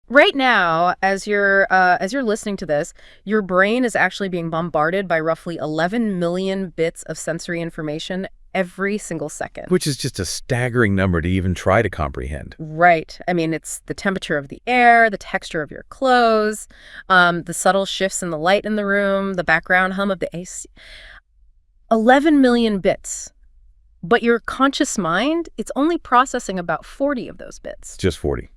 Right now, as you're listening to this, your brain is actually being bombarded by roughly 11 million bits of sensory information every single second. Which is just a staggering number to even try to comprehend. Right. I mean, it's the temperature of the air, the texture of your clothes, the subtle shifts in the light in the room, the background hum of the AC. 11 million bits. But your conscious mind, it's only processing about 40 of those bits. Just 40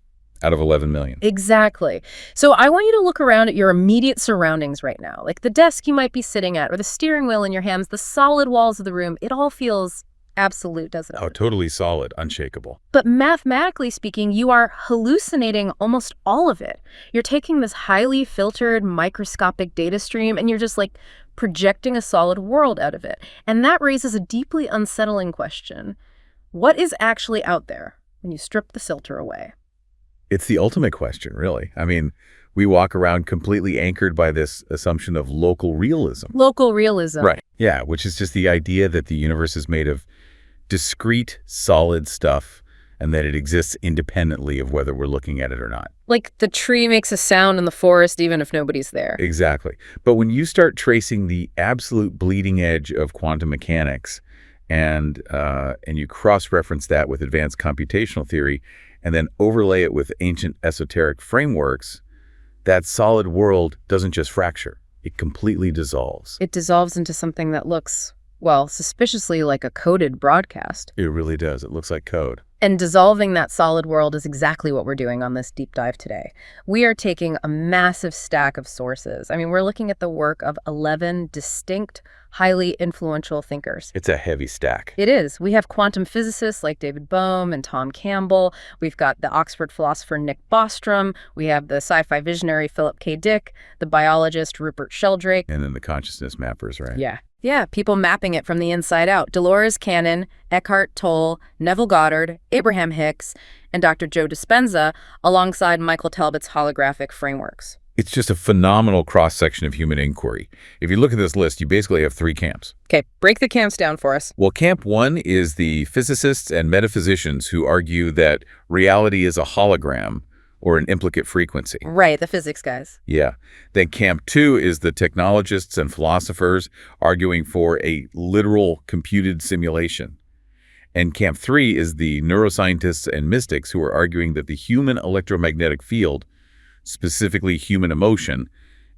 out of 11 million. Exactly. So I want you to look around at your immediate surroundings right now, like the desk you might be sitting at or the steering wheel in your hands, the solid walls of the room. It all feels absolute, doesn't it? Oh, totally solid, unshakable. But mathematically speaking, you are hallucinating almost all of it. You're taking this highly filtered microscopic data stream and you're just like projecting a solid world out of it. And that raises a deeply unsettling question. What is actually out there when you strip the filter away? It's the ultimate question, really. I mean, we walk around completely anchored by this assumption of local realism. Local realism. Right. Yeah, which is just the idea that the universe is made of discrete, solid stuff and that it exists independently of whether we're looking at it or not. Like the tree makes a sound in the forest even if nobody's there. Exactly. But when you start tracing the absolute bleeding edge of quantum mechanics and you cross-reference that with advanced computational theory and then overlay it with ancient esoteric frameworks, that solid world doesn't just fracture. It completely dissolves. It dissolves into something that looks, well, suspiciously like a coded broadcast. It really does. It looks like code. And dissolving that solid world is exactly what we're doing on this deep dive today. We are taking a massive stack of sources. I mean, we're looking at the work of 11 distinct, highly influential thinkers. It's a heavy stack. It is. We have quantum physicists like David Bohm and Tom Campbell. We've got the Oxford philosopher Nick Bostrom. We have the sci-fi visionary Philip K. Dick, the biologist Rupert Sheldrake. And then the consciousness mappers, right? Yeah, people mapping it from the inside out. Dolores Cannon, Eckhart Tolle, Neville Goddard, Abraham Hicks, and Dr. Joe Dispenza, alongside Michael Talbot's holographic frameworks. It's just a phenomenal cross-section of human inquiry. If you look at this list, you basically have 3 camps. Okay, break the camps down for us. Well, camp 1 is the physicists and metaphysicians who argue that reality is a hologram or an implicate frequency. Right, the physics guys. Yeah. Then camp 2 is the technologists and philosophers arguing for a literal computed simulation. And camp 3 is the neuroscientists and mystics who are arguing that the human electromagnetic field, specifically human emotion,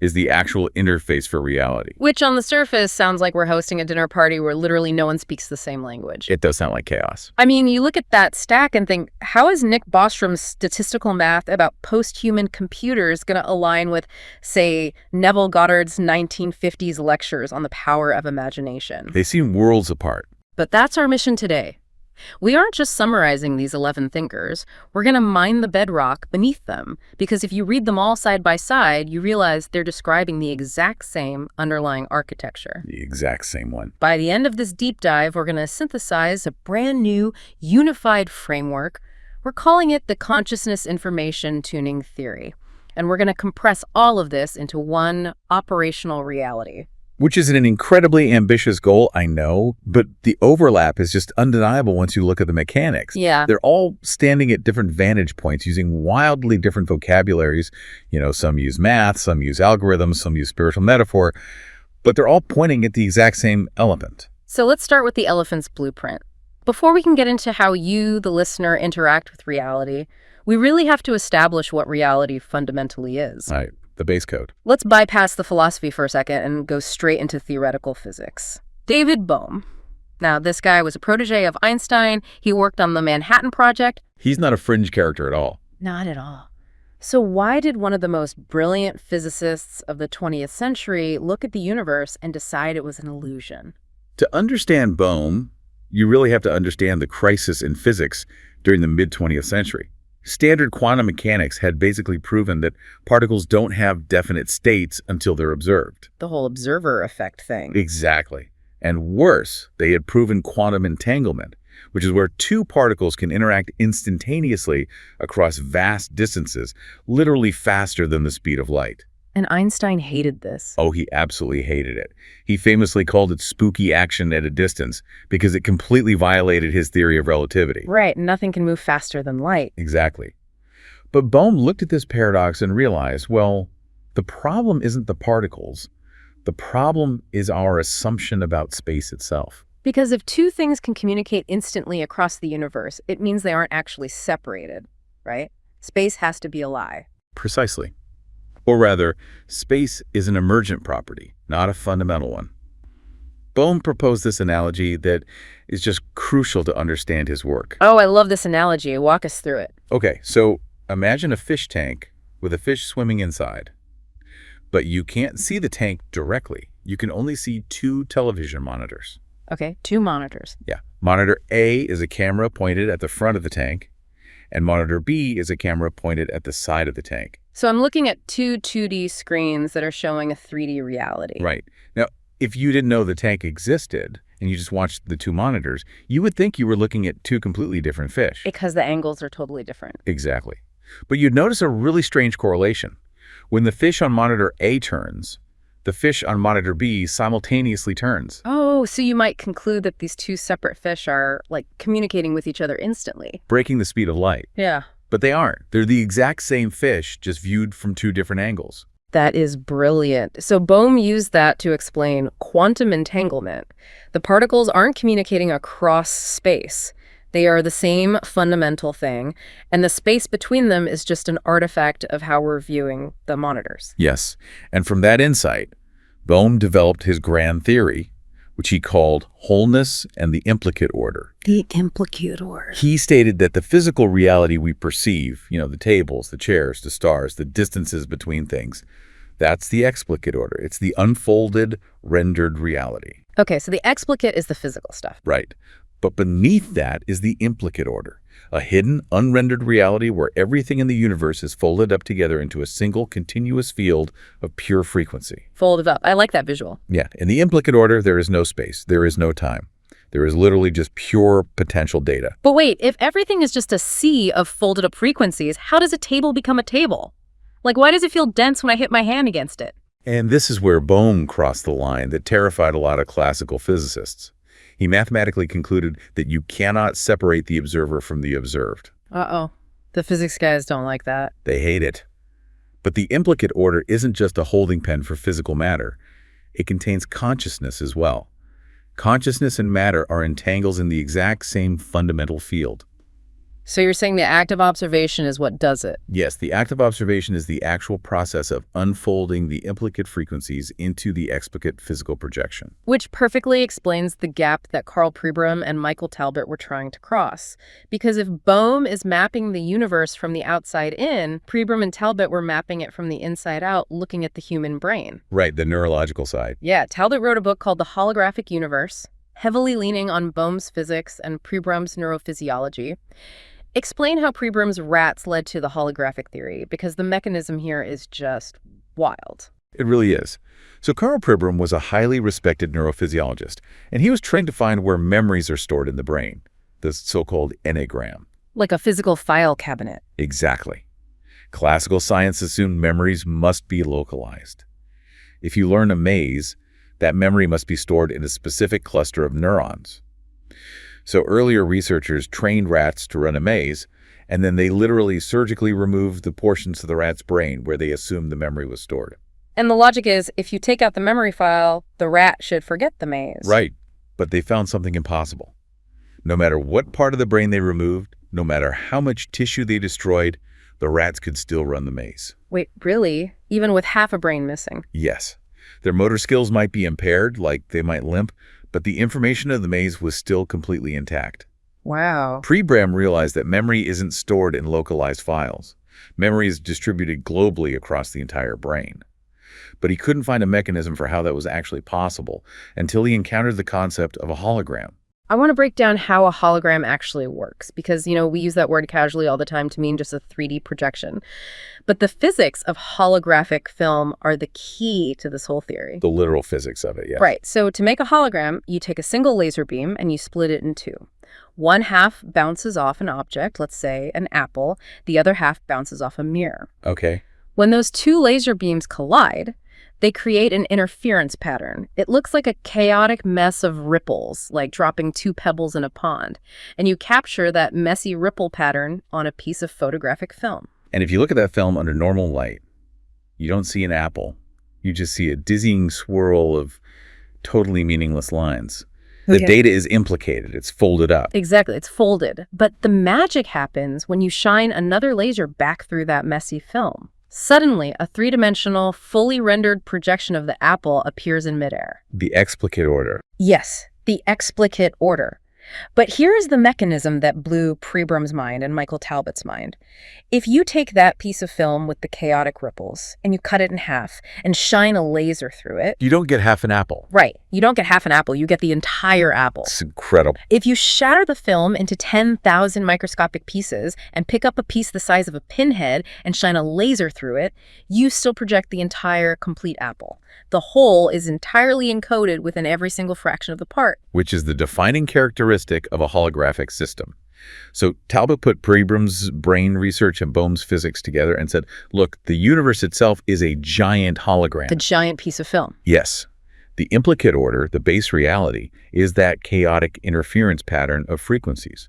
is the actual interface for reality. Which on the surface sounds like we're hosting a dinner party where literally no one speaks the same language. It does sound like chaos. I mean, you look at that stack and think, how is Nick Bostrom's statistical math about post-human computers going to align with, say, Neville Goddard's 1950s lectures on the power of imagination? They seem worlds apart. But that's our mission today. We aren't just summarizing these 11 thinkers. We're going to mine the bedrock beneath them, because if you read them all side by side, you realize they're describing the exact same underlying architecture. The exact same one. By the end of this deep dive, we're going to synthesize a brand new, unified framework. We're calling it the Consciousness Information Tuning Theory. And we're going to compress all of this into one operational reality. Which is an incredibly ambitious goal, I know, but the overlap is just undeniable once you look at the mechanics. Yeah. They're all standing at different vantage points using wildly different vocabularies. You know, some use math, some use algorithms, some use spiritual metaphor, but they're all pointing at the exact same elephant. So let's start with the elephant's blueprint. Before we can get into how you, the listener, interact with reality, we really have to establish what reality fundamentally is. Right. The base code. Let's bypass the philosophy for a second and go straight into theoretical physics. David Bohm. Now, this guy was a protege of Einstein. He worked on the Manhattan Project. He's not a fringe character at all. Not at all. So why did one of the most brilliant physicists of the 20th century look at the universe and decide it was an illusion? To understand Bohm, you really have to understand the crisis in physics during the mid-20th century. Standard quantum mechanics had basically proven that particles don't have definite states until they're observed. The whole observer effect thing. Exactly. And worse, they had proven quantum entanglement, which is where 2 particles can interact instantaneously across vast distances, literally faster than the speed of light. And Einstein hated this. Oh, he absolutely hated it. He famously called it spooky action at a distance because it completely violated his theory of relativity. Right, nothing can move faster than light. Exactly. But Bohm looked at this paradox and realized, well, the problem isn't the particles. The problem is our assumption about space itself. Because if two things can communicate instantly across the universe, it means they aren't actually separated, right? Space has to be a lie. Precisely. Or rather, space is an emergent property, not a fundamental one. Bohm proposed this analogy that is just crucial to understand his work. Oh, I love this analogy. Walk us through it. Okay, so imagine a fish tank with a fish swimming inside. But you can't see the tank directly. You can only see two television monitors. Okay, two monitors. Yeah. Monitor A is a camera pointed at the front of the tank, and monitor B is a camera pointed at the side of the tank. So I'm looking at two 2D screens that are showing a 3D reality. Right. Now, if you didn't know the tank existed and you just watched the two monitors, you would think you were looking at two completely different fish. Because the angles are totally different. Exactly. But you'd notice a really strange correlation. When the fish on monitor A turns, the fish on monitor B simultaneously turns. Oh, so you might conclude that these two separate fish are, like, communicating with each other instantly. Breaking the speed of light. Yeah. But they aren't. They're the exact same fish, just viewed from two different angles. That is brilliant. So Bohm used that to explain quantum entanglement. The particles aren't communicating across space. They are the same fundamental thing, and the space between them is just an artifact of how we're viewing the monitors. Yes, and from that insight, Bohm developed his grand theory, which he called wholeness and the implicate order. The implicate order. He stated that the physical reality we perceive, the tables, the chairs, the stars, the distances between things, that's the explicate order. It's the unfolded, rendered reality. Okay, so the explicate is the physical stuff. Right. But beneath that is the implicate order, a hidden, unrendered reality where everything in the universe is folded up together into a single continuous field of pure frequency. Folded up. I like that visual. Yeah. In the implicate order, there is no space. There is no time. There is literally just pure potential data. But wait, if everything is just a sea of folded up frequencies, how does a table become a table? Like, why does it feel dense when I hit my hand against it? And this is where Bohm crossed the line that terrified a lot of classical physicists. He mathematically concluded that you cannot separate the observer from the observed. Uh-oh. The physics guys don't like that. They hate it. But the implicate order isn't just a holding pen for physical matter. It contains consciousness as well. Consciousness and matter are entangles in the exact same fundamental field. So you're saying the act of observation is what does it? Yes, the act of observation is the actual process of unfolding the implicate frequencies into the explicate physical projection. Which perfectly explains the gap that Karl Pribram and Michael Talbot were trying to cross. Because if Bohm is mapping the universe from the outside in, Pribram and Talbot were mapping it from the inside out, looking at the human brain. Right, the neurological side. Yeah, Talbot wrote a book called The Holographic Universe, heavily leaning on Bohm's physics and Pribram's neurophysiology. Explain how Pribram's rats led to the holographic theory, because the mechanism here is just wild. It really is. So Karl Pribram was a highly respected neurophysiologist, and he was trying to find where memories are stored in the brain, the so-called enneagram. Like a physical file cabinet. Exactly. Classical science assumed memories must be localized. If you learn a maze, that memory must be stored in a specific cluster of neurons. So earlier researchers trained rats to run a maze, and then they literally surgically removed the portions of the rat's brain where they assumed the memory was stored. And the logic is, if you take out the memory file, the rat should forget the maze. Right, but they found something impossible. No matter what part of the brain they removed, no matter how much tissue they destroyed, the rats could still run the maze. Wait, really? Even with half a brain missing? Yes. Their motor skills might be impaired, like they might limp, but the information of the maze was still completely intact. Wow. Pribram realized that memory isn't stored in localized files. Memory is distributed globally across the entire brain. But he couldn't find a mechanism for how that was actually possible until he encountered the concept of a hologram. I want to break down how a hologram actually works because, we use that word casually all the time to mean just a 3D projection. But the physics of holographic film are the key to this whole theory. The literal physics of it, yes. Right. So to make a hologram, you take a single laser beam and you split it in two. One half bounces off an object, let's say an apple. The other half bounces off a mirror. Okay. When those two laser beams collide, they create an interference pattern. It looks like a chaotic mess of ripples, like dropping two pebbles in a pond. And you capture that messy ripple pattern on a piece of photographic film. And if you look at that film under normal light, you don't see an apple. You just see a dizzying swirl of totally meaningless lines. The data is implicated. It's folded up. Exactly. It's folded. But the magic happens when you shine another laser back through that messy film. Suddenly, a three-dimensional, fully rendered projection of the apple appears in midair. The explicate order. Yes, the explicate order. But here is the mechanism that blew Prebrum's mind and Michael Talbot's mind. If you take that piece of film with the chaotic ripples and you cut it in half and shine a laser through it... You don't get half an apple. Right. You don't get half an apple. You get the entire apple. It's incredible. If you shatter the film into 10,000 microscopic pieces and pick up a piece the size of a pinhead and shine a laser through it, you still project the entire complete apple. The whole is entirely encoded within every single fraction of the part. Which is the defining characteristic of a holographic system. So Talbot put Prebrum's brain research and Bohm's physics together and said, look, the universe itself is a giant hologram. The giant piece of film. Yes. The implicate order, the base reality, is that chaotic interference pattern of frequencies.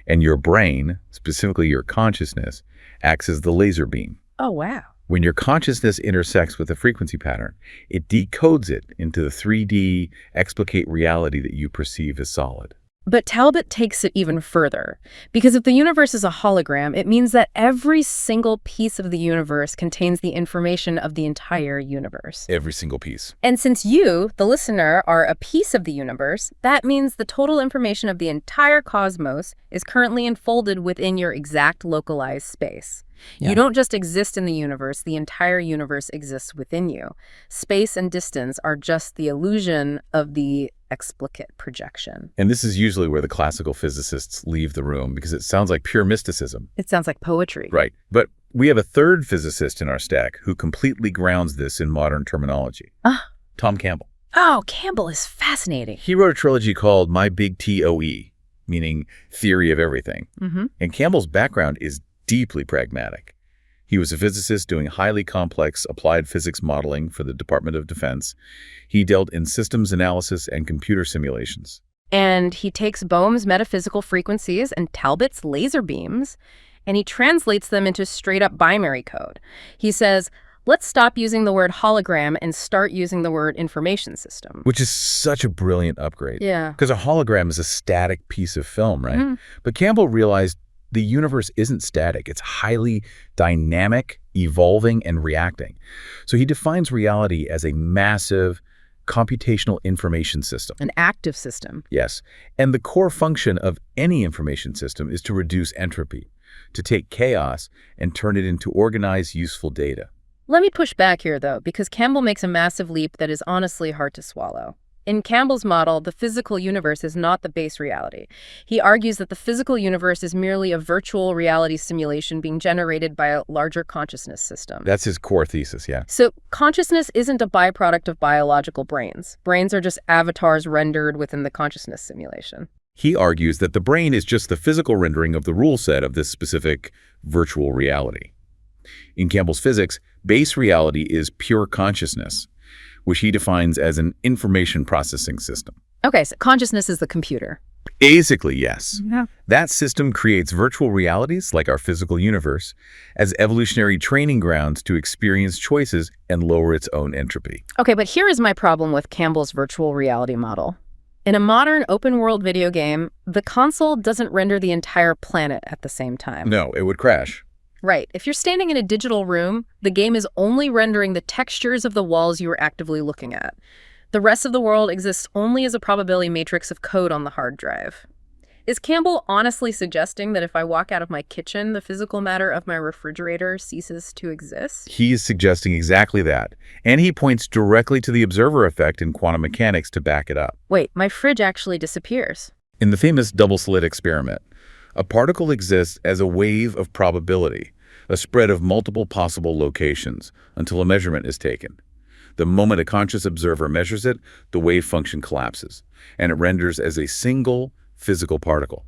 And your brain, specifically your consciousness, acts as the laser beam. Oh, wow. When your consciousness intersects with the frequency pattern, it decodes it into the 3D explicate reality that you perceive as solid. But Talbot takes it even further, because if the universe is a hologram, it means that every single piece of the universe contains the information of the entire universe. Every single piece. And since you, the listener, are a piece of the universe, that means the total information of the entire cosmos is currently enfolded within your exact localized space. Yeah. You don't just exist in the universe, the entire universe exists within you. Space and distance are just the illusion of the explicate projection. And this is usually where the classical physicists leave the room because it sounds like pure mysticism. It sounds like poetry. Right. But we have a third physicist in our stack who completely grounds this in modern terminology. Tom Campbell. Oh, Campbell is fascinating. He wrote a trilogy called My Big TOE, meaning theory of everything. And Campbell's background is deeply pragmatic. He was a physicist doing highly complex applied physics modeling for the Department of Defense. He dealt in systems analysis and computer simulations. And he takes Bohm's metaphysical frequencies and Talbot's laser beams, and he translates them into straight-up binary code. He says, let's stop using the word hologram and start using the word information system. Which is such a brilliant upgrade. Yeah. Because a hologram is a static piece of film, right? But Campbell realized the universe isn't static. It's highly dynamic, evolving, and reacting. So he defines reality as a massive computational information system. An active system. Yes. And the core function of any information system is to reduce entropy, to take chaos and turn it into organized, useful data. Let me push back here, though, because Campbell makes a massive leap that is honestly hard to swallow. In Campbell's model, the physical universe is not the base reality. He argues that the physical universe is merely a virtual reality simulation being generated by a larger consciousness system. That's his core thesis, yeah. So consciousness isn't a byproduct of biological brains. Brains are just avatars rendered within the consciousness simulation. He argues that the brain is just the physical rendering of the rule set of this specific virtual reality. In Campbell's physics, base reality is pure consciousness, which he defines as an information processing system. Okay, so consciousness is the computer. Basically, yes. Yeah. That system creates virtual realities, like our physical universe, as evolutionary training grounds to experience choices and lower its own entropy. Okay, but here is my problem with Campbell's virtual reality model. In a modern open-world video game, the console doesn't render the entire planet at the same time. No, it would crash. Right. If you're standing in a digital room, the game is only rendering the textures of the walls you are actively looking at. The rest of the world exists only as a probability matrix of code on the hard drive. Is Campbell honestly suggesting that if I walk out of my kitchen, the physical matter of my refrigerator ceases to exist? He is suggesting exactly that. And he points directly to the observer effect in quantum mechanics to back it up. Wait, my fridge actually disappears. In the famous double-slit experiment, a particle exists as a wave of probability, a spread of multiple possible locations, until a measurement is taken. The moment a conscious observer measures it, the wave function collapses, and it renders as a single physical particle.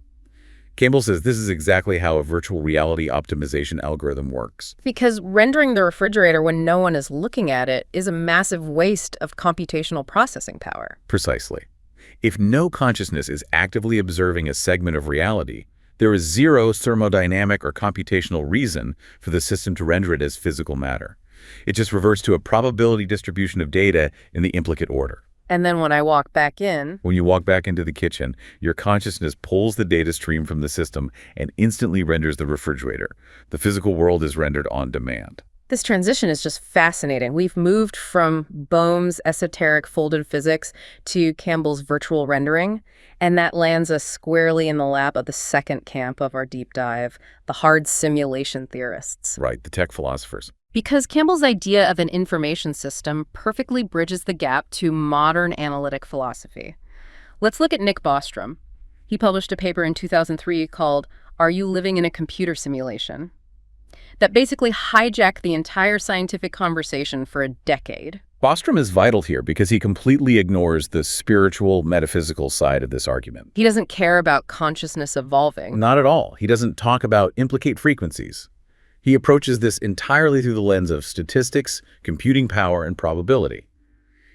Campbell says this is exactly how a virtual reality optimization algorithm works. Because rendering the refrigerator when no one is looking at it is a massive waste of computational processing power. Precisely. If no consciousness is actively observing a segment of reality, There is zero thermodynamic or computational reason for the system to render it as physical matter. It just reverts to a probability distribution of data in the implicate order. And then when I walk back in, When you walk back into the kitchen, your consciousness pulls the data stream from the system and instantly renders the refrigerator. The physical world is rendered on demand. this transition is just fascinating. We've moved from Bohm's esoteric folded physics to Campbell's virtual rendering, and that lands us squarely in the lap of the second camp of our deep dive, the hard simulation theorists. Right, the tech philosophers. Because Campbell's idea of an information system perfectly bridges the gap to modern analytic philosophy. Let's look at Nick Bostrom. He published a paper in 2003 called Are You Living in a Computer Simulation? That basically hijacked the entire scientific conversation for a decade. Bostrom is vital here because he completely ignores the spiritual, metaphysical side of this argument. He doesn't care about consciousness evolving. Not at all. He doesn't talk about implicate frequencies. He approaches this entirely through the lens of statistics, computing power, and probability.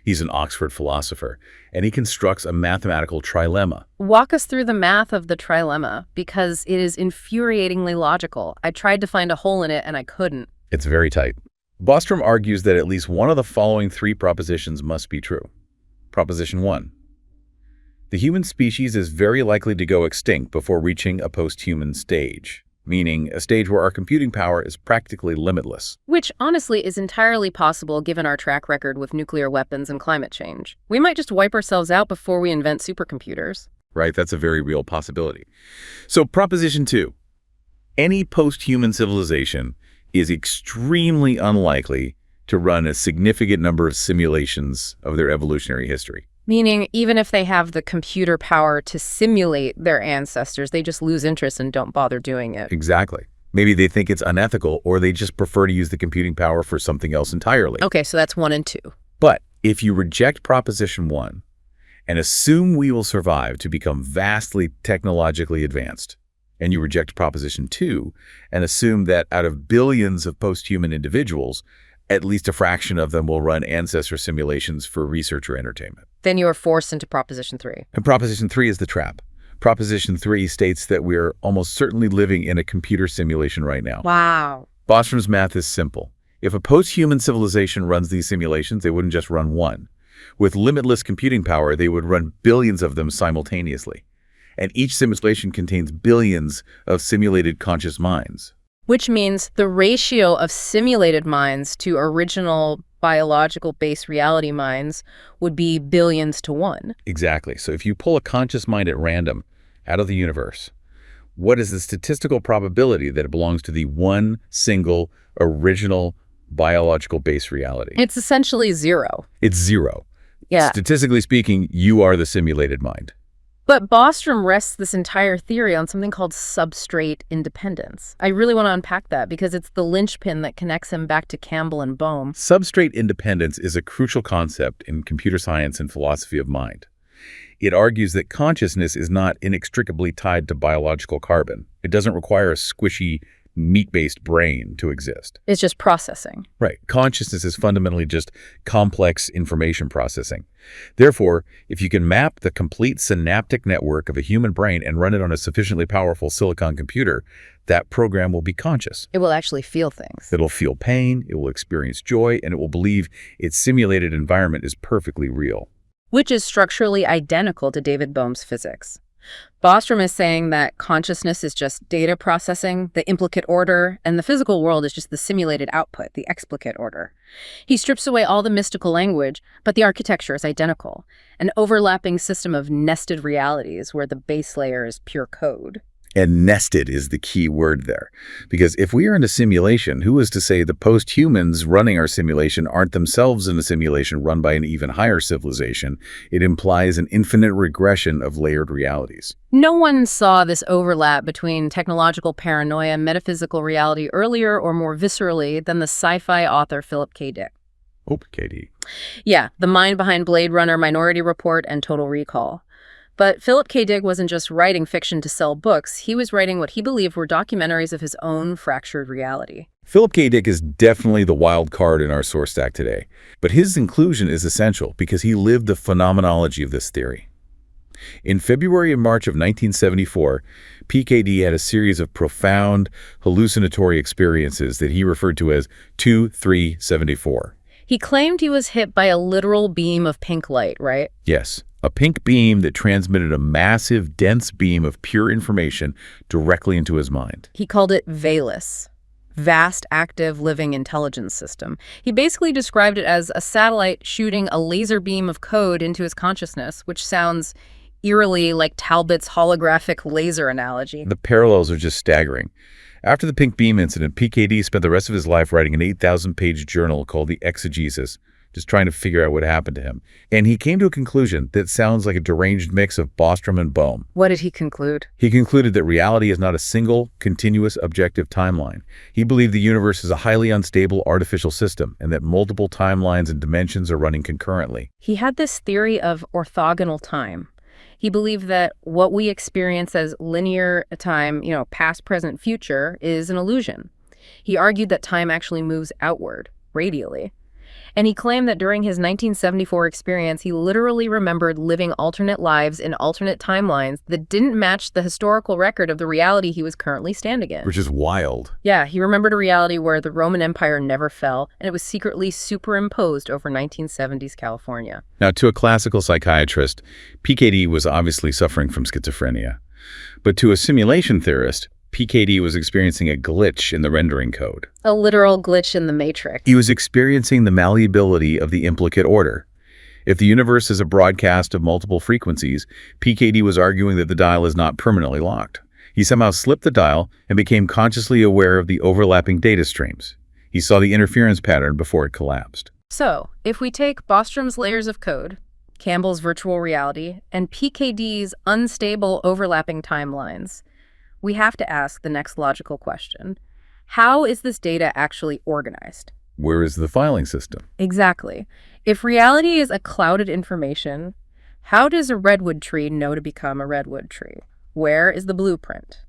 He's an Oxford philosopher, and he constructs a mathematical trilemma. Walk us through the math of the trilemma, because it is infuriatingly logical. I tried to find a hole in it, and I couldn't. It's very tight. Bostrom argues that at least one of the following three propositions must be true. Proposition 1. The human species is very likely to go extinct before reaching a post-human stage, meaning a stage where our computing power is practically limitless. Which, honestly, is entirely possible given our track record with nuclear weapons and climate change. We might just wipe ourselves out before we invent supercomputers. Right? That's a very real possibility. So, Proposition 2. Any post-human civilization is extremely unlikely to run a significant number of simulations of their evolutionary history. Meaning, even if they have the computer power to simulate their ancestors, they just lose interest and don't bother doing it. Exactly. Maybe they think it's unethical, or they just prefer to use the computing power for something else entirely. Okay, so that's 1 and 2. But if you reject Proposition 1 and assume we will survive to become vastly technologically advanced, and you reject Proposition 2 and assume that out of billions of post-human individuals, at least a fraction of them will run ancestor simulations for research or entertainment. Then you are forced into Proposition 3. And Proposition 3 is the trap. Proposition 3 states that we're almost certainly living in a computer simulation right now. Wow. Bostrom's math is simple. If a post-human civilization runs these simulations, they wouldn't just run one. With limitless computing power, they would run billions of them simultaneously. And each simulation contains billions of simulated conscious minds. Which means the ratio of simulated minds to original biological base reality minds would be billions to 1. Exactly. So if you pull a conscious mind at random out of the universe, what is the statistical probability that it belongs to the one single original biological base reality? It's essentially 0. It's 0. Yeah. Statistically speaking, you are the simulated mind. But Bostrom rests this entire theory on something called substrate independence. I really want to unpack that because it's the linchpin that connects him back to Campbell and Bohm. Substrate independence is a crucial concept in computer science and philosophy of mind. It argues that consciousness is not inextricably tied to biological carbon. It doesn't require a squishy, meat-based brain to exist. It's just processing. Right. Consciousness is fundamentally just complex information processing. Therefore, if you can map the complete synaptic network of a human brain and run it on a sufficiently powerful silicon computer, that program will be conscious. It will actually feel things. It'll feel pain, it will experience joy, and it will believe its simulated environment is perfectly real. Which is structurally identical to David Bohm's physics. Bostrom is saying that consciousness is just data processing, the implicate order, and the physical world is just the simulated output, the explicate order. He strips away all the mystical language, but the architecture is identical, an overlapping system of nested realities where the base layer is pure code. And nested is the key word there. Because if we are in a simulation, who is to say the post-humans running our simulation aren't themselves in a simulation run by an even higher civilization? It implies an infinite regression of layered realities. No one saw this overlap between technological paranoia and metaphysical reality earlier or more viscerally than the sci-fi author Philip K. Dick. Oh, KD. Yeah, the mind behind Blade Runner, Minority Report, and Total Recall. But Philip K. Dick wasn't just writing fiction to sell books. He was writing what he believed were documentaries of his own fractured reality. Philip K. Dick is definitely the wild card in our source stack today. But his inclusion is essential because he lived the phenomenology of this theory. In February and March of 1974, PKD had a series of profound hallucinatory experiences that he referred to as 2374. He claimed he was hit by a literal beam of pink light, right? Yes, a pink beam that transmitted a massive, dense beam of pure information directly into his mind. He called it VALIS, Vast Active Living Intelligence System. He basically described it as a satellite shooting a laser beam of code into his consciousness, which sounds eerily like Talbot's holographic laser analogy. The parallels are just staggering. After the pink beam incident, PKD spent the rest of his life writing an 8,000-page journal called The Exegesis, just trying to figure out what happened to him. And he came to a conclusion that sounds like a deranged mix of Bostrom and Bohm. What did he conclude? He concluded that reality is not a single, continuous, objective timeline. He believed the universe is a highly unstable artificial system and that multiple timelines and dimensions are running concurrently. He had this theory of orthogonal time. He believed that what we experience as linear time, past, present, future, is an illusion. He argued that time actually moves outward, radially. And he claimed that during his 1974 experience, he literally remembered living alternate lives in alternate timelines that didn't match the historical record of the reality he was currently standing in. Which is wild. Yeah, he remembered a reality where the Roman Empire never fell, and it was secretly superimposed over 1970s California. Now, to a classical psychiatrist, PKD was obviously suffering from schizophrenia. But to a simulation theorist, PKD was experiencing a glitch in the rendering code. A literal glitch in the matrix. He was experiencing the malleability of the implicate order. If the universe is a broadcast of multiple frequencies, PKD was arguing that the dial is not permanently locked. He somehow slipped the dial and became consciously aware of the overlapping data streams. He saw the interference pattern before it collapsed. So, if we take Bostrom's layers of code, Campbell's virtual reality, and PKD's unstable overlapping timelines, we have to ask the next logical question. How is this data actually organized? Where is the filing system? Exactly. If reality is a clouded information, how does a redwood tree know to become a redwood tree? Where is the blueprint?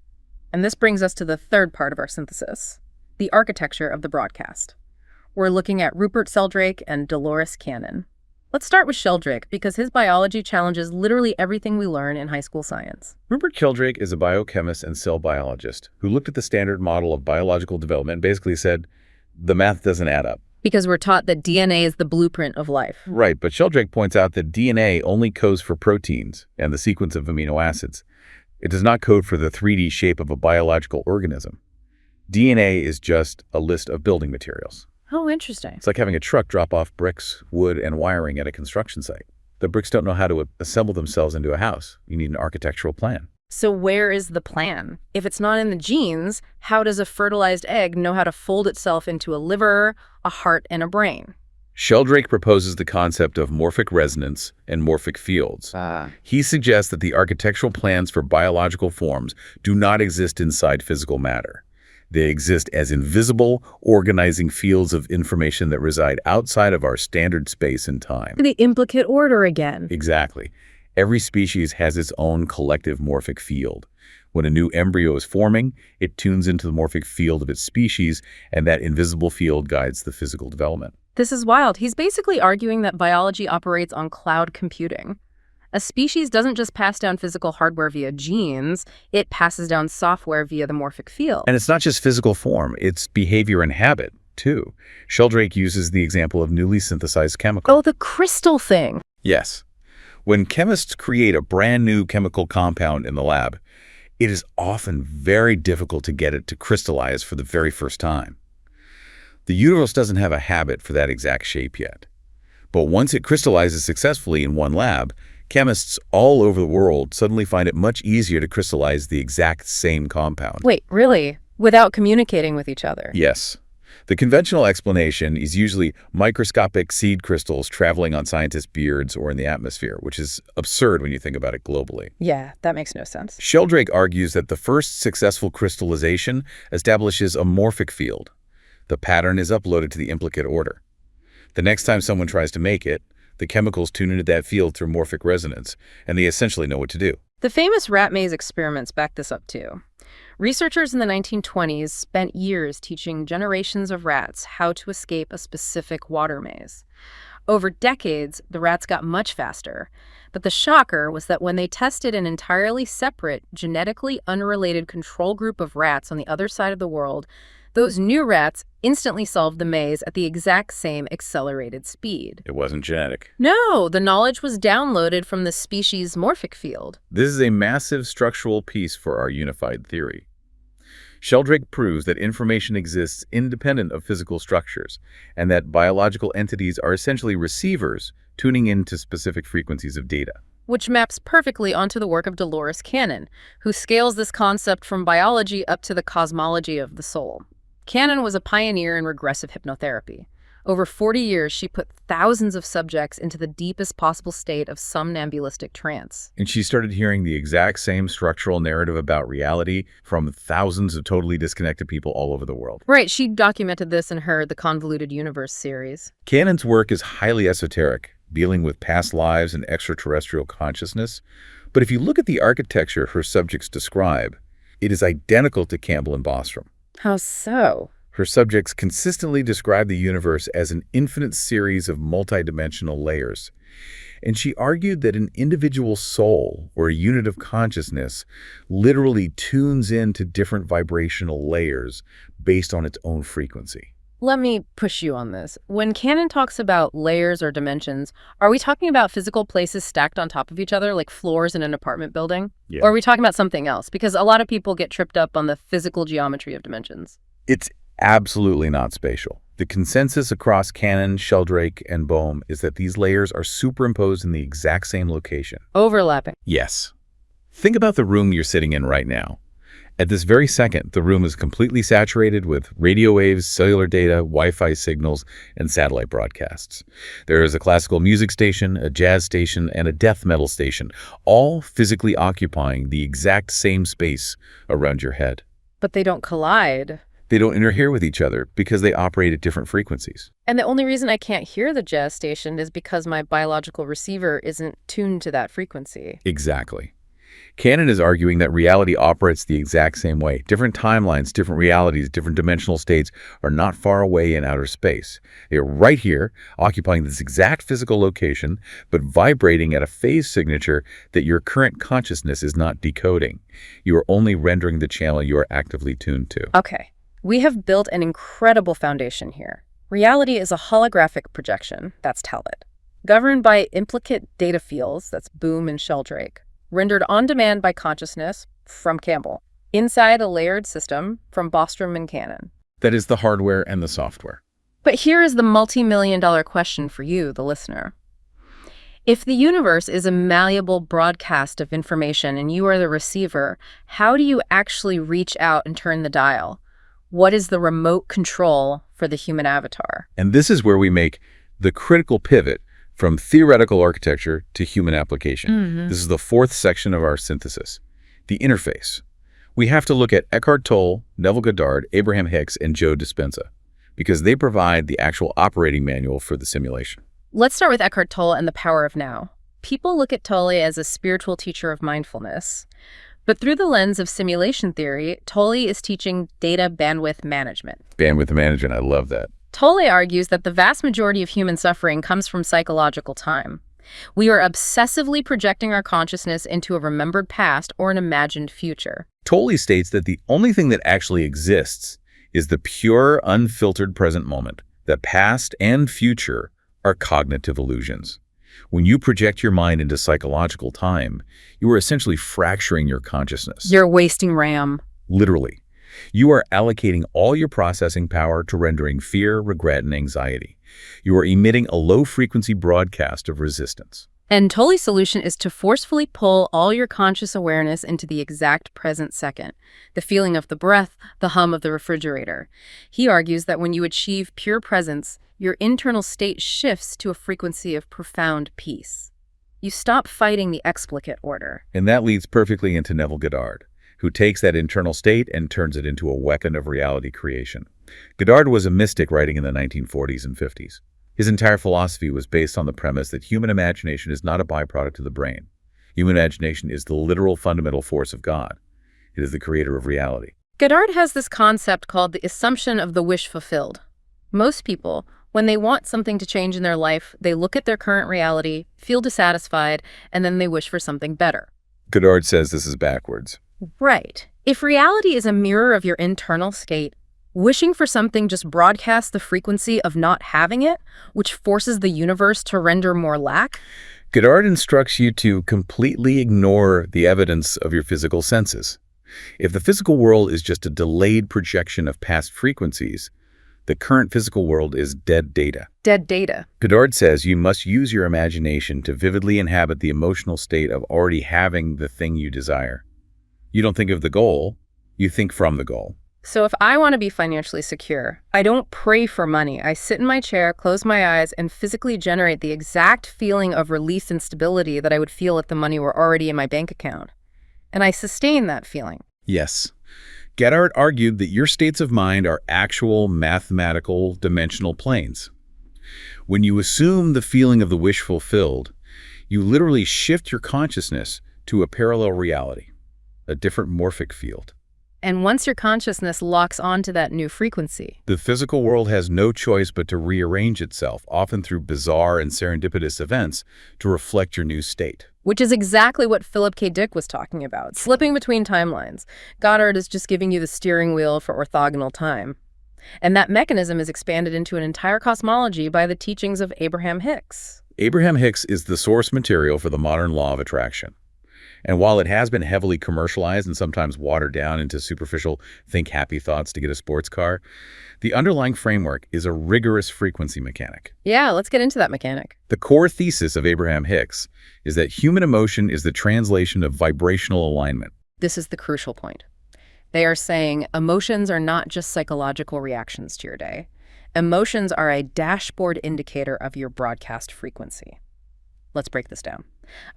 And this brings us to the third part of our synthesis, the architecture of the broadcast. We're looking at Rupert Sheldrake and Dolores Cannon. Let's start with Sheldrake, because his biology challenges literally everything we learn in high school science. Rupert Sheldrake is a biochemist and cell biologist who looked at the standard model of biological development and basically said, the math doesn't add up. Because we're taught that DNA is the blueprint of life. Right, but Sheldrake points out that DNA only codes for proteins and the sequence of amino acids. It does not code for the 3D shape of a biological organism. DNA is just a list of building materials. Oh, interesting. It's like having a truck drop off bricks, wood, and wiring at a construction site. The bricks don't know how to assemble themselves into a house. You need an architectural plan. So where is the plan? If it's not in the genes, how does a fertilized egg know how to fold itself into a liver, a heart, and a brain? Sheldrake proposes the concept of morphic resonance and morphic fields. He suggests that the architectural plans for biological forms do not exist inside physical matter. They exist as invisible, organizing fields of information that reside outside of our standard space and time. The implicate order again. Exactly. Every species has its own collective morphic field. When a new embryo is forming, it tunes into the morphic field of its species, and that invisible field guides the physical development. This is wild. He's basically arguing that biology operates on cloud computing. A species doesn't just pass down physical hardware via genes, it passes down software via the morphic field. And it's not just physical form, it's behavior and habit, too. Sheldrake uses the example of newly synthesized chemicals. Oh, the crystal thing. Yes. When chemists create a brand new chemical compound in the lab, it is often very difficult to get it to crystallize for the very first time. The universe doesn't have a habit for that exact shape yet. But once it crystallizes successfully in one lab, chemists all over the world suddenly find it much easier to crystallize the exact same compound. Wait, really? Without communicating with each other? Yes. The conventional explanation is usually microscopic seed crystals traveling on scientists' beards or in the atmosphere, which is absurd when you think about it globally. Yeah, that makes no sense. Sheldrake argues that the first successful crystallization establishes a morphic field. The pattern is uploaded to the implicate order. The next time someone tries to make it, the chemicals tune into that field through morphic resonance, and they essentially know what to do. The famous rat maze experiments back this up too. Researchers in the 1920s spent years teaching generations of rats how to escape a specific water maze. Over decades, the rats got much faster. But the shocker was that when they tested an entirely separate, genetically unrelated control group of rats on the other side of the world, those new rats instantly solved the maze at the exact same accelerated speed. It wasn't genetic. No, the knowledge was downloaded from the species' morphic field. This is a massive structural piece for our unified theory. Sheldrake proves that information exists independent of physical structures, and that biological entities are essentially receivers tuning into specific frequencies of data. Which maps perfectly onto the work of Dolores Cannon, who scales this concept from biology up to the cosmology of the soul. Cannon was a pioneer in regressive hypnotherapy. Over 40 years, she put thousands of subjects into the deepest possible state of somnambulistic trance. And she started hearing the exact same structural narrative about reality from thousands of totally disconnected people all over the world. Right, she documented this in her The Convoluted Universe series. Cannon's work is highly esoteric, dealing with past lives and extraterrestrial consciousness. But if you look at the architecture her subjects describe, it is identical to Campbell and Bostrom. How so? Her subjects consistently describe the universe as an infinite series of multidimensional layers. And she argued that an individual soul, or a unit of consciousness, literally tunes into different vibrational layers based on its own frequency. Let me push you on this. When Cannon talks about layers or dimensions, are we talking about physical places stacked on top of each other, like floors in an apartment building? Yeah. Or are we talking about something else? Because a lot of people get tripped up on the physical geometry of dimensions. It's absolutely not spatial. The consensus across Cannon, Sheldrake, and Bohm is that these layers are superimposed in the exact same location. Overlapping. Yes. Think about the room you're sitting in right now. At this very second, the room is completely saturated with radio waves, cellular data, Wi-Fi signals, and satellite broadcasts. There is a classical music station, a jazz station, and a death metal station, all physically occupying the exact same space around your head. But they don't collide. They don't interfere with each other because they operate at different frequencies. And the only reason I can't hear the jazz station is because my biological receiver isn't tuned to that frequency. Exactly. Cannon is arguing that reality operates the exact same way. Different timelines, different realities, different dimensional states are not far away in outer space. They are right here, occupying this exact physical location, but vibrating at a phase signature that your current consciousness is not decoding. You are only rendering the channel you are actively tuned to. Okay. We have built an incredible foundation here. Reality is a holographic projection, that's Talbot, governed by implicate data fields, that's Bohm and Sheldrake, rendered on demand by consciousness, from Campbell, inside a layered system, from Bostrom and Cannon. That is the hardware and the software. But here is the multi-million-dollar question for you, the listener. If the universe is a malleable broadcast of information and you are the receiver, how do you actually reach out and turn the dial? What is the remote control for the human avatar? And this is where we make the critical pivot from theoretical architecture to human application. This is the fourth section of our synthesis, the interface. We have to look at Eckhart Tolle, Neville Goddard, Abraham Hicks, and Joe Dispenza, because they provide the actual operating manual for the simulation. Let's start with Eckhart Tolle and the power of now. People look at Tolle as a spiritual teacher of mindfulness. But through the lens of simulation theory, Tolle is teaching data bandwidth management. Bandwidth management, I love that. Tolle argues that the vast majority of human suffering comes from psychological time. We are obsessively projecting our consciousness into a remembered past or an imagined future. Tolle states that the only thing that actually exists is the pure, unfiltered present moment. The past and future are cognitive illusions. When you project your mind into psychological time, you are essentially fracturing your consciousness. You're wasting RAM. Literally. You are allocating all your processing power to rendering fear, regret, and anxiety. You are emitting a low-frequency broadcast of resistance. And Tolle's solution is to forcefully pull all your conscious awareness into the exact present second, the feeling of the breath, the hum of the refrigerator. He argues that when you achieve pure presence, your internal state shifts to a frequency of profound peace. You stop fighting the explicate order. And that leads perfectly into Neville Goddard, who takes that internal state and turns it into a weapon of reality creation. Goddard was a mystic writing in the 1940s and 50s. His entire philosophy was based on the premise that human imagination is not a byproduct of the brain. Human imagination is the literal fundamental force of God. It is the creator of reality. Goddard has this concept called the assumption of the wish fulfilled. Most people, When they want something to change in their life, they look at their current reality, feel dissatisfied, and then they wish for something better. Goddard says this is backwards. Right. If reality is a mirror of your internal state, wishing for something just broadcasts the frequency of not having it, which forces the universe to render more lack. Goddard instructs you to completely ignore the evidence of your physical senses. If the physical world is just a delayed projection of past frequencies, the current physical world is dead data. Dead data. Goddard says you must use your imagination to vividly inhabit the emotional state of already having the thing you desire. You don't think of the goal, you think from the goal. So if I want to be financially secure, I don't pray for money. I sit in my chair, close my eyes, and physically generate the exact feeling of release and stability that I would feel if the money were already in my bank account. And I sustain that feeling. Yes. Goddard argued that your states of mind are actual mathematical dimensional planes. When you assume the feeling of the wish fulfilled, you literally shift your consciousness to a parallel reality, a different morphic field. And once your consciousness locks onto that new frequency, the physical world has no choice but to rearrange itself, often through bizarre and serendipitous events, to reflect your new state. Which is exactly what Philip K. Dick was talking about, slipping between timelines. Goddard is just giving you the steering wheel for orthogonal time. And that mechanism is expanded into an entire cosmology by the teachings of Abraham Hicks. Abraham Hicks is the source material for the modern law of attraction. And while it has been heavily commercialized and sometimes watered down into superficial think happy thoughts to get a sports car, the underlying framework is a rigorous frequency mechanic. Yeah, let's get into that mechanic. The core thesis of Abraham Hicks is that human emotion is the translation of vibrational alignment. This is the crucial point. They are saying emotions are not just psychological reactions to your day. Emotions are a dashboard indicator of your broadcast frequency. Let's break this down.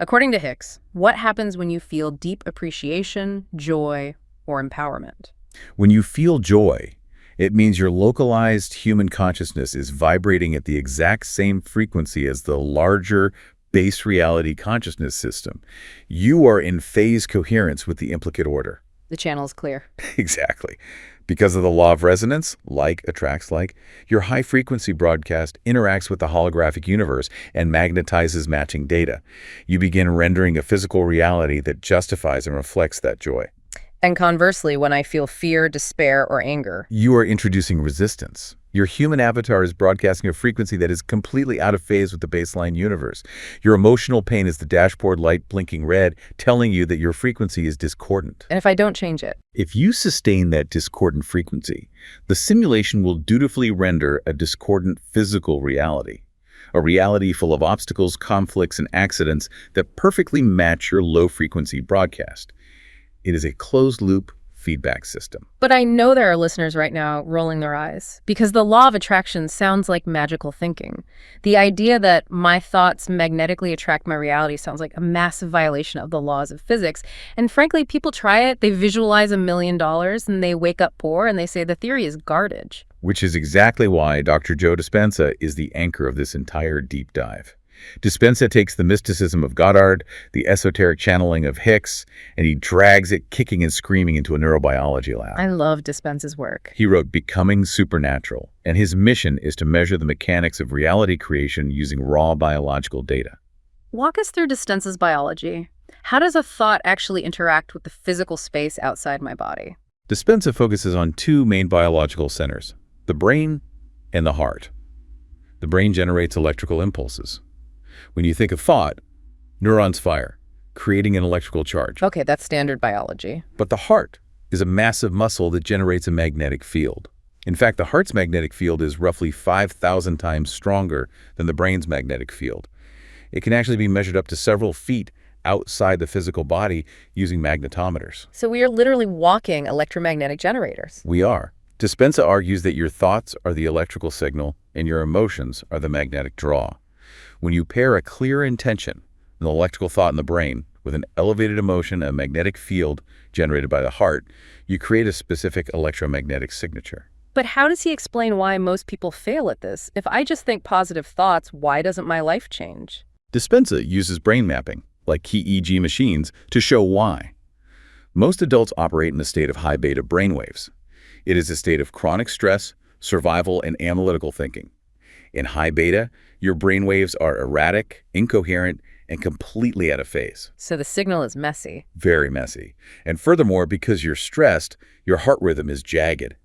According to Hicks, what happens when you feel deep appreciation, joy, or empowerment? When you feel joy, it means your localized human consciousness is vibrating at the exact same frequency as the larger base reality consciousness system. You are in phase coherence with the implicate order. The channel is clear. Exactly. Because of the law of resonance, like attracts like, your high-frequency broadcast interacts with the holographic universe and magnetizes matching data. You begin rendering a physical reality that justifies and reflects that joy. And conversely, when I feel fear, despair, or anger, you are introducing resistance. Your human avatar is broadcasting a frequency that is completely out of phase with the baseline universe. Your emotional pain is the dashboard light blinking red, telling you that your frequency is discordant. And if I don't change it? If you sustain that discordant frequency, the simulation will dutifully render a discordant physical reality. A reality full of obstacles, conflicts, and accidents that perfectly match your low-frequency broadcast. It is a closed-loop feedback system. But I know there are listeners right now rolling their eyes because the law of attraction sounds like magical thinking. The idea that my thoughts magnetically attract my reality sounds like a massive violation of the laws of physics. And frankly, people try it, they visualize $1 million, and they wake up poor and they say the theory is garbage. Which is exactly why Dr. Joe Dispenza is the anchor of this entire deep dive. Dispenza takes the mysticism of Goddard, the esoteric channeling of Hicks, and he drags it kicking and screaming into a neurobiology lab. I love Dispenza's work. He wrote Becoming Supernatural, and his mission is to measure the mechanics of reality creation using raw biological data. Walk us through Dispenza's biology. How does a thought actually interact with the physical space outside my body? Dispenza focuses on two main biological centers, the brain and the heart. The brain generates electrical impulses. When you think of thought, neurons fire, creating an electrical charge. Okay, that's standard biology. But the heart is a massive muscle that generates a magnetic field. In fact, the heart's magnetic field is roughly 5,000 times stronger than the brain's magnetic field. It can actually be measured up to several feet outside the physical body using magnetometers. So we are literally walking electromagnetic generators. We are. Dispenza argues that your thoughts are the electrical signal and your emotions are the magnetic draw. When you pair a clear intention, an electrical thought in the brain, with an elevated emotion, a magnetic field generated by the heart, you create a specific electromagnetic signature. But how does he explain why most people fail at this? If I just think positive thoughts, why doesn't my life change? Dispenza uses brain mapping, like KEEG machines, to show why. Most adults operate in a state of high beta brainwaves. It is a state of chronic stress, survival, and analytical thinking. In high beta, your brainwaves are erratic, incoherent, and completely out of phase. So the signal is messy. Very messy. And furthermore, because you're stressed, your heart rhythm is jagged.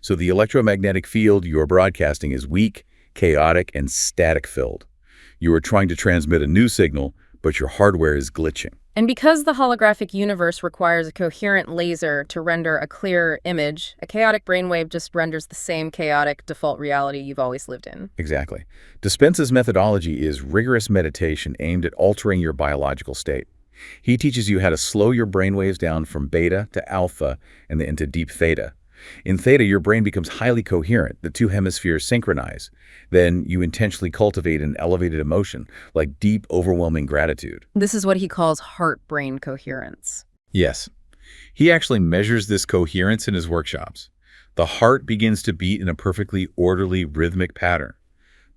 So the electromagnetic field you're broadcasting is weak, chaotic, and static-filled. You are trying to transmit a new signal, but your hardware is glitching. And because the holographic universe requires a coherent laser to render a clear image, a chaotic brainwave just renders the same chaotic default reality you've always lived in. Exactly. Dispenza's methodology is rigorous meditation aimed at altering your biological state. He teaches you how to slow your brainwaves down from beta to alpha and then into deep theta. In theta, your brain becomes highly coherent. The two hemispheres synchronize. Then you intentionally cultivate an elevated emotion, like deep, overwhelming gratitude. This is what he calls heart-brain coherence. Yes. He actually measures this coherence in his workshops. The heart begins to beat in a perfectly orderly, rhythmic pattern.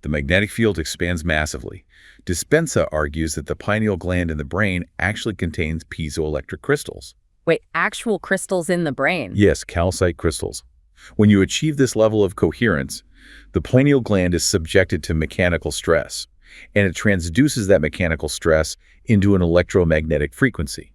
The magnetic field expands massively. Dispenza argues that the pineal gland in the brain actually contains piezoelectric crystals. Wait, actual crystals in the brain? Yes, calcite crystals. When you achieve this level of coherence, the pineal gland is subjected to mechanical stress, and it transduces that mechanical stress into an electromagnetic frequency.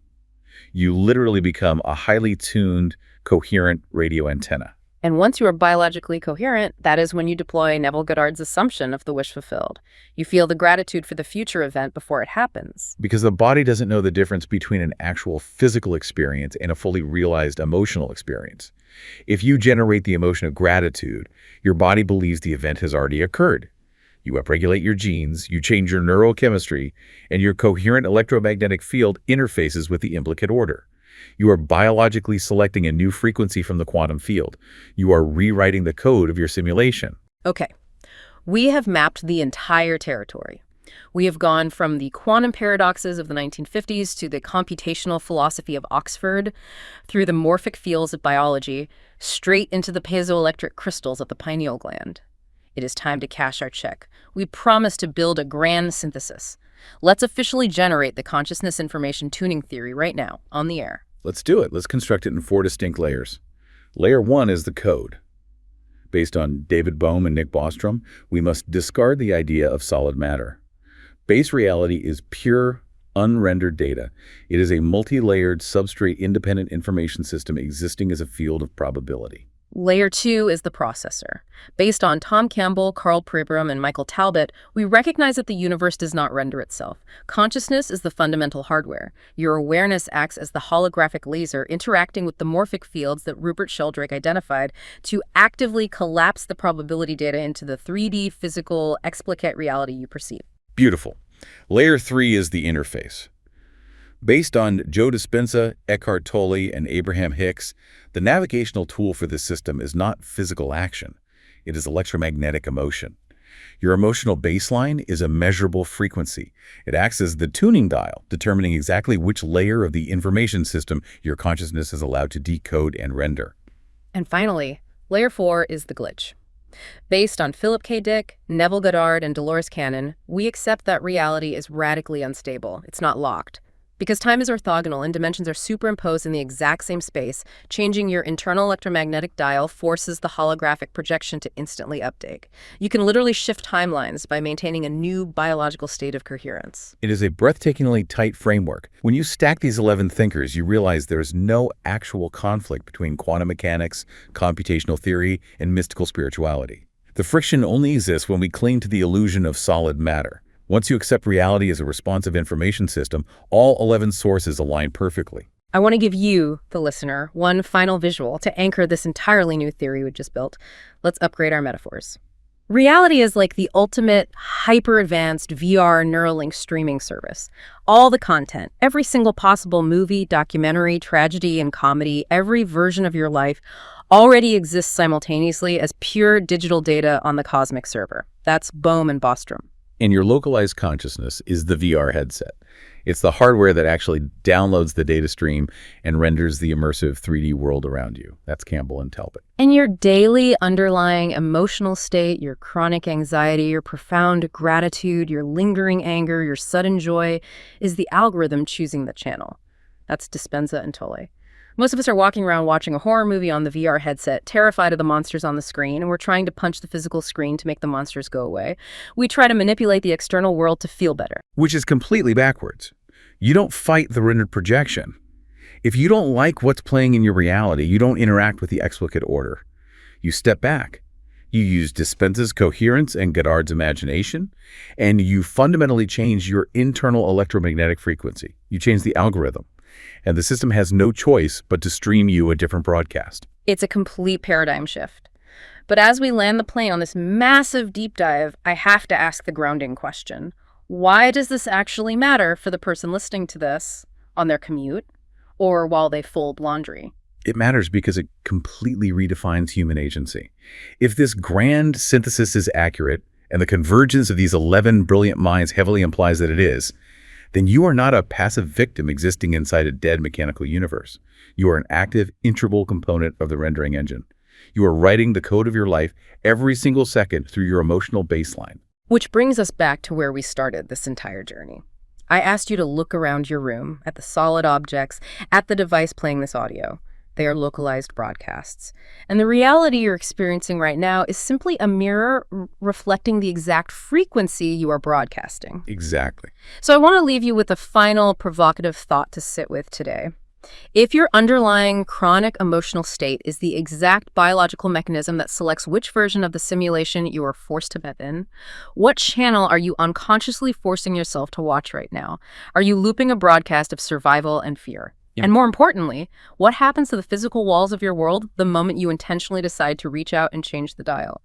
You literally become a highly tuned, coherent radio antenna. And once you are biologically coherent, that is when you deploy Neville Goddard's assumption of the wish fulfilled. You feel the gratitude for the future event before it happens. Because the body doesn't know the difference between an actual physical experience and a fully realized emotional experience. If you generate the emotion of gratitude, your body believes the event has already occurred. You upregulate your genes, you change your neurochemistry, and your coherent electromagnetic field interfaces with the implicate order. You are biologically selecting a new frequency from the quantum field. You are rewriting the code of your simulation. Okay, we have mapped the entire territory. We have gone from the quantum paradoxes of the 1950s to the computational philosophy of Oxford, through the morphic fields of biology, straight into the piezoelectric crystals of the pineal gland. It is time to cash our check. We promise to build a grand synthesis. Let's officially generate the consciousness information tuning theory right now, on the air. Let's do it. Let's construct it in 4 distinct layers. Layer 1 is the code. Based on David Bohm and Nick Bostrom, we must discard the idea of solid matter. Base reality is pure, unrendered data. It is a multi-layered, substrate-independent information system existing as a field of probability. Layer 2 is the processor. Based on Tom Campbell, Carl Pribram, and Michael Talbot, we recognize that the universe does not render itself. Consciousness is the fundamental hardware. Your awareness acts as the holographic laser interacting with the morphic fields that Rupert Sheldrake identified to actively collapse the probability data into the 3D physical explicate reality you perceive. Beautiful. Layer 3 is the interface. Based on Joe Dispenza, Eckhart Tolle, and Abraham Hicks, the navigational tool for this system is not physical action. It is electromagnetic emotion. Your emotional baseline is a measurable frequency. It acts as the tuning dial, determining exactly which layer of the information system your consciousness is allowed to decode and render. And finally, Layer 4 is the glitch. Based on Philip K. Dick, Neville Goddard, and Dolores Cannon, we accept that reality is radically unstable. It's not locked. Because time is orthogonal and dimensions are superimposed in the exact same space, changing your internal electromagnetic dial forces the holographic projection to instantly update. You can literally shift timelines by maintaining a new biological state of coherence. It is a breathtakingly tight framework. When you stack these 11 thinkers, you realize there is no actual conflict between quantum mechanics, computational theory, and mystical spirituality. The friction only exists when we cling to the illusion of solid matter. Once you accept reality as a responsive information system, all 11 sources align perfectly. I want to give you, the listener, one final visual to anchor this entirely new theory we just built. Let's upgrade our metaphors. Reality is like the ultimate hyper-advanced VR Neuralink streaming service. All the content, every single possible movie, documentary, tragedy, and comedy, every version of your life already exists simultaneously as pure digital data on the cosmic server. That's Bohm and Bostrom. And your localized consciousness is the VR headset. It's the hardware that actually downloads the data stream and renders the immersive 3D world around you. That's Campbell and Talbot. And your daily underlying emotional state, your chronic anxiety, your profound gratitude, your lingering anger, your sudden joy, is the algorithm choosing the channel. That's Dispenza and Tolle. Most of us are walking around watching a horror movie on the VR headset, terrified of the monsters on the screen, and we're trying to punch the physical screen to make the monsters go away. We try to manipulate the external world to feel better. Which is completely backwards. You don't fight the rendered projection. If you don't like what's playing in your reality, you don't interact with the explicit order. You step back. You use Dispenza's coherence and Goddard's imagination, and you fundamentally change your internal electromagnetic frequency. You change the algorithm. And the system has no choice but to stream you a different broadcast. It's a complete paradigm shift. But as we land the plane on this massive deep dive, I have to ask the grounding question. Why does this actually matter for the person listening to this on their commute or while they fold laundry? It matters because it completely redefines human agency. If this grand synthesis is accurate, and the convergence of these 11 brilliant minds heavily implies that it is, then you are not a passive victim existing inside a dead mechanical universe. You are an active, integral component of the rendering engine. You are writing the code of your life every single second through your emotional baseline. Which brings us back to where we started this entire journey. I asked you to look around your room, at the solid objects, at the device playing this audio. They are localized broadcasts. And the reality you're experiencing right now is simply a mirror reflecting the exact frequency you are broadcasting. Exactly. So I want to leave you with a final provocative thought to sit with today. If your underlying chronic emotional state is the exact biological mechanism that selects which version of the simulation you are forced to bet in, what channel are you unconsciously forcing yourself to watch right now? Are you looping a broadcast of survival and fear? Yeah. And more importantly, what happens to the physical walls of your world the moment you intentionally decide to reach out and change the dial?